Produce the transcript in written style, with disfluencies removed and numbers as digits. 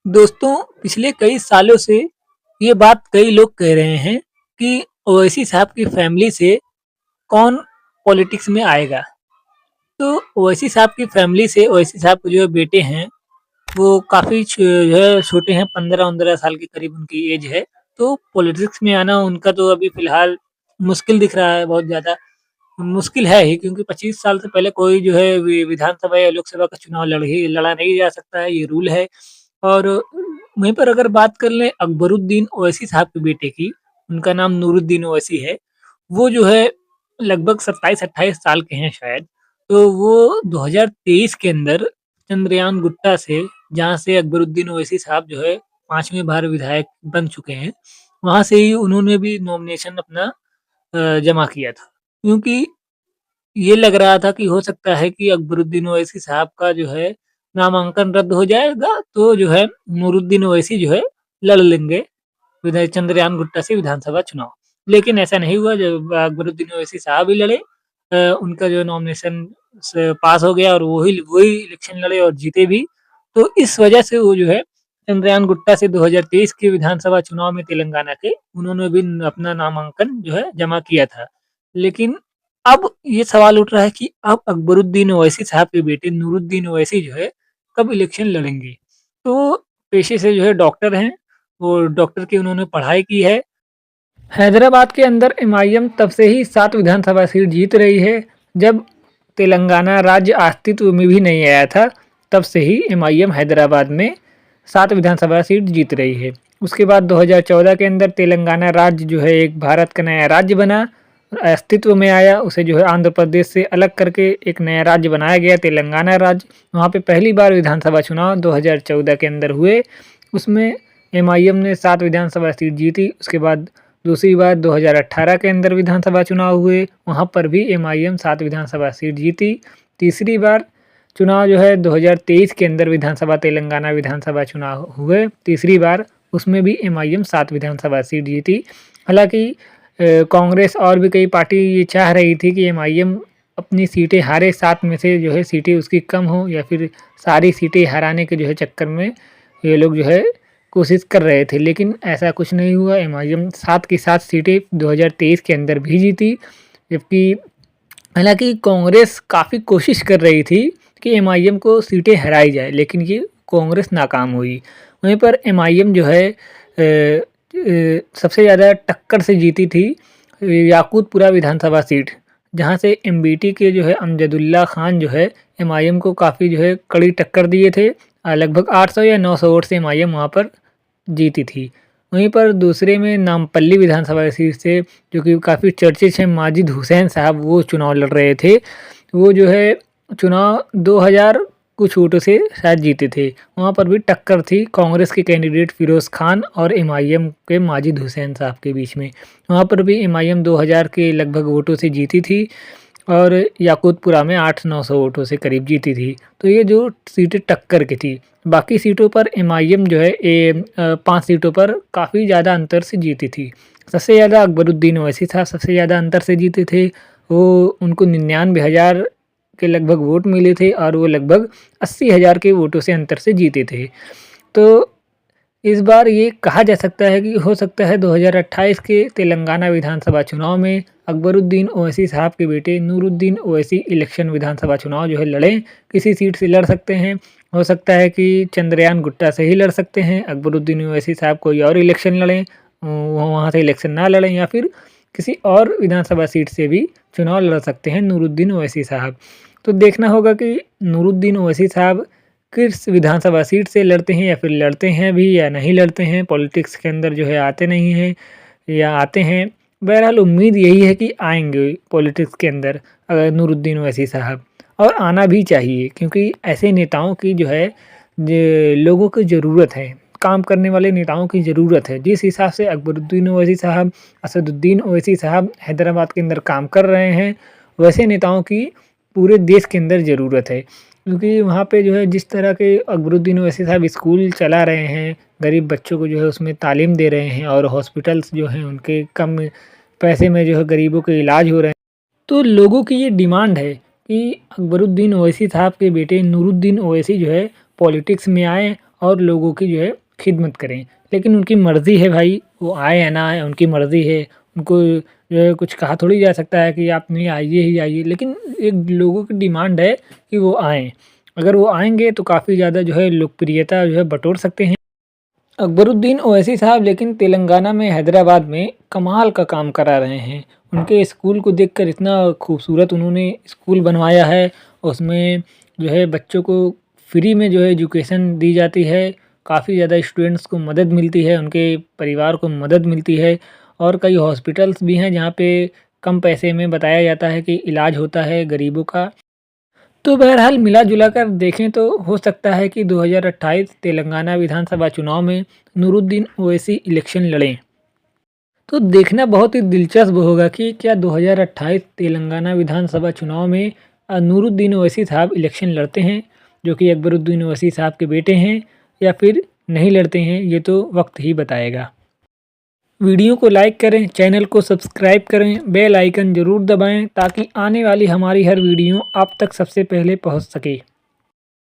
दोस्तों, पिछले कई सालों से ये बात कई लोग कह रहे हैं कि ओवैसी साहब की फैमिली से कौन पॉलिटिक्स में आएगा। तो ओवैसी साहब की फैमिली से ओवैसी साहब के जो बेटे हैं, वो काफ़ी जो है छोटे हैं, 15-15 साल के करीब उनकी एज है। तो पॉलिटिक्स में आना उनका तो अभी फ़िलहाल मुश्किल दिख रहा है, बहुत ज़्यादा मुश्किल है ही, क्योंकि 25 साल से पहले कोई जो है विधानसभा या लोकसभा का चुनाव लड़ा नहीं जा सकता है, ये रूल है। और वहीं पर अगर बात कर लें अकबरुद्दीन ओवैसी साहब के बेटे की, उनका नाम नूरुद्दीन ओवैसी है। वो जो है लगभग 27-28 साल के हैं शायद। तो वो 2023 के अंदर चंद्रयान गुट्टा से, जहाँ से अकबरुद्दीन ओवैसी साहब जो है 5वीं बार विधायक बन चुके हैं, वहाँ से ही उन्होंने भी नॉमिनेशन अपना जमा किया था। क्योंकि ये लग रहा था कि हो सकता है कि अकबरुद्दीन ओवैसी साहब का जो है नामांकन रद्द हो जाएगा, तो जो है नूरुद्दीन ओवैसी जो है लड़ लेंगे चंद्रयान गुट्टा से विधानसभा चुनाव। लेकिन ऐसा नहीं हुआ, जब अकबरुद्दीन ओवैसी साहब ही लड़े, उनका जो नॉमिनेशन स पास हो गया और वही वही इलेक्शन लड़े और जीते भी। तो इस वजह से वो जो है चंद्रयान गुट्टा से 2023 के विधानसभा चुनाव में तेलंगाना के, उन्होंने भी अपना नामांकन जो है जमा किया था। लेकिन अब ये सवाल उठ रहा है कि अब अकबरुद्दीन ओवैसी साहब के बेटे नूरुद्दीन ओवैसी जो है कब इलेक्शन लड़ेंगे? तो पेशे से जो है डॉक्टर हैं, वो डॉक्टर की उन्होंने पढ़ाई की है। हैदराबाद के अंदर एमआईएम तब से ही 7 विधानसभा सीट जीत रही है, जब तेलंगाना राज्य अस्तित्व में भी नहीं आया था, तब से ही एमआईएम हैदराबाद में 7 विधानसभा सीट जीत रही है। उसके बाद 2014 के अंदर तेलंगाना राज्य जो है एक भारत का नया राज्य बना और अस्तित्व में आया। उसे जो है आंध्र प्रदेश से अलग करके एक नया राज्य बनाया गया, तेलंगाना राज्य। वहाँ पे पहली बार विधानसभा चुनाव 2014 के अंदर हुए, उसमें एमआईएम ने 7 विधानसभा सीट जीती। उसके बाद दूसरी बार 2018 के अंदर विधानसभा चुनाव हुए, वहाँ पर भी एमआईएम 7 विधानसभा सीट जीती। तीसरी बार चुनाव जो है 2023 के अंदर विधानसभा तेलंगाना विधानसभा चुनाव हुए, तीसरी बार उसमें भी एमआईएम 7 विधानसभा सीट जीती। हालाँकि कांग्रेस और भी कई पार्टी ये चाह रही थी कि एमआईएम अपनी सीटें हारे, 7 में से जो है सीटें उसकी कम हो या फिर सारी सीटें हराने के जो है चक्कर में ये लोग जो है कोशिश कर रहे थे, लेकिन ऐसा कुछ नहीं हुआ। एमआईएम 7 की 7 सीटें 2023 के अंदर भी जीती। जबकि हालाँकि कांग्रेस काफ़ी कोशिश कर रही थी कि एमआईएम को सीटें हराई जाए, लेकिन ये कांग्रेस नाकाम हुई। वहीं पर एमआईएम जो है सबसे ज़्यादा टक्कर से जीती थी याकूतपुरा विधानसभा सीट, जहाँ से एमबीटी के जो है अमजदुल्ला खान जो है एमआईएम को काफ़ी जो है कड़ी टक्कर दिए थे। लगभग 800 या 900 वोट से एमआईएम वहाँ पर जीती थी। वहीं पर दूसरे में नामपल्ली विधानसभा सीट से, जो कि काफ़ी चर्चित हैं, माजिद हुसैन साहब वो चुनाव लड़ रहे थे। वो जो है चुनाव 2000 कुछ वोटों से शायद जीते थे। वहाँ पर भी टक्कर थी कांग्रेस के कैंडिडेट फिरोज़ खान और एमआईएम के माजिद हुसैन साहब के बीच में। वहाँ पर भी एमआईएम 2000 के लगभग वोटों से जीती थी और याकूतपुरा में 800-900 वोटों से करीब जीती थी। तो ये जो सीटें टक्कर की थी, बाकी सीटों पर एमआईएम जो है 5 सीटों पर काफ़ी ज़्यादा अंतर से जीती थी। सबसे ज़्यादा अकबरुद्दीन ओवैसी साहब सबसे ज़्यादा अंतर से जीते थे। वो उनको 99,000 के लगभग वोट मिले थे और वो लगभग 80,000 के वोटों से अंतर से जीते थे। तो इस बार ये कहा जा सकता है कि हो सकता है 2028 के तेलंगाना विधानसभा चुनाव में अकबरुद्दीन ओवैसी साहब के बेटे नूरुद्दीन ओवैसी इलेक्शन विधानसभा चुनाव जो है लड़ें, किसी सीट से लड़ सकते हैं। हो सकता है कि चंद्रयान गुट्टा से ही लड़ सकते हैं, अकबरुद्दीन ओवैसी साहब कोई और इलेक्शन लड़ें, वहाँ से इलेक्शन ना लड़ें, या फिर किसी और विधानसभा सीट से भी चुनाव लड़ सकते हैं नूरुद्दीन ओवैसी साहब। तो देखना होगा कि नूरुद्दीन ओवैसी साहब किस विधानसभा सीट से लड़ते हैं, या फिर लड़ते हैं भी या नहीं लड़ते हैं, पॉलिटिक्स के अंदर जो है आते नहीं हैं या आते हैं। बहरहाल उम्मीद यही है कि आएंगे पॉलिटिक्स के अंदर अगर नूरुद्दीन ओवैसी साहब, और आना भी चाहिए, क्योंकि ऐसे नेताओं की जो है लोगों की ज़रूरत है, काम करने वाले नेताओं की ज़रूरत है। जिस हिसाब से अकबरुद्दीन ओवैसी साहब, असदुद्दीन ओवैसी साहब हैदराबाद के अंदर काम कर रहे हैं, वैसे नेताओं की पूरे देश के अंदर ज़रूरत है। क्योंकि वहाँ पे जो है जिस तरह के अकबरुद्दीन ओवैसी साहब स्कूल चला रहे हैं, गरीब बच्चों को जो है उसमें तालीम दे रहे हैं, और हॉस्पिटल्स जो हैं उनके कम पैसे में जो है गरीबों के इलाज हो रहे हैं। तो लोगों की ये डिमांड है कि अकबरुद्दीन ओवैसी साहब के बेटे नूरुद्दीन ओवैसी जो है पॉलिटिक्स में आएँ और लोगों की जो है खिदमत करें। लेकिन उनकी मर्ज़ी है भाई, वो आए या ना आए उनकी मर्ज़ी है। उनको जो है कुछ कहा थोड़ी जा सकता है कि आप नहीं आइए ही आइए, लेकिन एक लोगों की डिमांड है कि वो आएँ। अगर वो आएँगे तो काफ़ी ज़्यादा जो है लोकप्रियता जो है बटोर सकते हैं। अकबरुद्दीन ओवैसी साहब लेकिन तेलंगाना में हैदराबाद में कमाल का काम करा रहे हैं। उनके स्कूल को देखकर इतना खूबसूरत उन्होंने स्कूल बनवाया है, उसमें जो है बच्चों को फ्री में जो है एजुकेशन दी जाती है। काफ़ी ज़्यादा स्टूडेंट्स को मदद मिलती है, उनके परिवार को मदद मिलती है और कई हॉस्पिटल्स भी हैं जहाँ पे कम पैसे में बताया जाता है कि इलाज होता है गरीबों का। तो बहरहाल मिला-जुला कर देखें तो हो सकता है कि 2028 तेलंगाना विधानसभा चुनाव में नूरुद्दीन ओवैसी इलेक्शन लड़ें। तो देखना बहुत ही दिलचस्प होगा कि क्या 2028 तेलंगाना विधानसभा चुनाव में नूरुद्दीन ओवैसी साहब इलेक्शन लड़ते हैं, जो कि अकबरुद्दीन ओवैसी साहब के बेटे हैं, या फिर नहीं लड़ते हैं, ये तो वक्त ही बताएगा। वीडियो को लाइक करें, चैनल को सब्सक्राइब करें, बेल आइकन ज़रूर दबाएं ताकि आने वाली हमारी हर वीडियो आप तक सबसे पहले पहुंच सके।